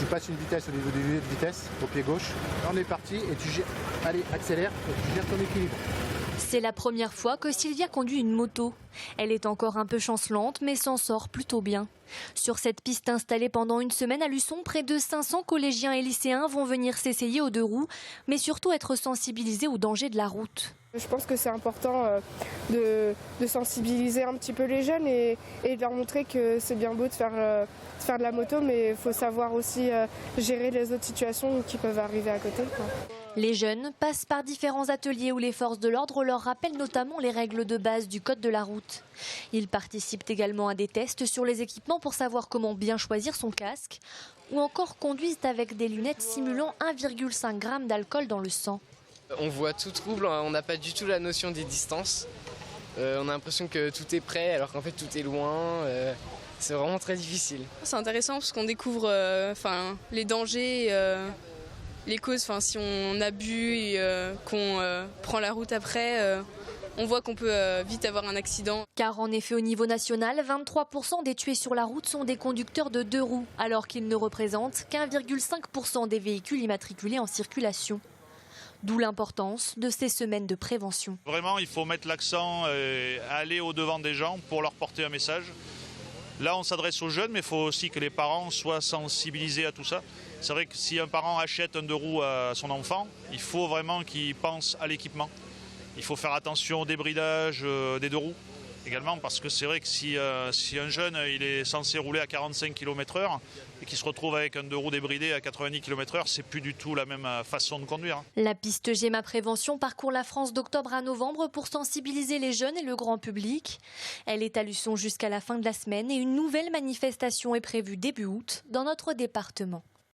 Tu passes une vitesse au niveau du levier de vitesse, au pied gauche. On est parti et tu gères. Allez, accélère et tu gères ton équilibre. C'est la première fois que Sylvia conduit une moto. Elle est encore un peu chancelante, mais s'en sort plutôt bien. Sur cette piste installée pendant une semaine à Luçon, près de 500 collégiens et lycéens vont venir s'essayer aux deux roues, mais surtout être sensibilisés aux dangers de la route. Je pense que c'est important de sensibiliser un petit peu les jeunes et de leur montrer que c'est bien beau de faire de la moto, mais il faut savoir aussi gérer les autres situations qui peuvent arriver à côté, quoi. Les jeunes passent par différents ateliers où les forces de l'ordre leur rappellent notamment les règles de base du code de la route. Ils participent également à des tests sur les équipements pour savoir comment bien choisir son casque ou encore conduisent avec des lunettes simulant 1,5 g d'alcool dans le sang. On voit tout trouble, on n'a pas du tout la notion des distances. On a l'impression que tout est près alors qu'en fait tout est loin. C'est vraiment très difficile. C'est intéressant parce qu'on découvre les dangers, les causes. Si on a bu et qu'on prend la route après, on voit qu'on peut vite avoir un accident. Car en effet, au niveau national, 23% des tués sur la route sont des conducteurs de deux roues, alors qu'ils ne représentent qu'1,5% des véhicules immatriculés en circulation. D'où l'importance de ces semaines de prévention. Vraiment, il faut mettre l'accent à aller au-devant des gens pour leur porter un message. Là, on s'adresse aux jeunes, mais il faut aussi que les parents soient sensibilisés à tout ça. C'est vrai que si un parent achète un deux roues à son enfant, il faut vraiment qu'il pense à l'équipement. Il faut faire attention au débridage des deux roues également, parce que c'est vrai que si un jeune il est censé rouler à 45 km/h et qu'il se retrouve avec un deux roues débridé à 90 km/h, c'est plus du tout la même façon de conduire. La piste GEMA Prévention parcourt la France d'octobre à novembre pour sensibiliser les jeunes et le grand public. Elle est à Luçon jusqu'à la fin de la semaine et une nouvelle manifestation est prévue début août dans notre département.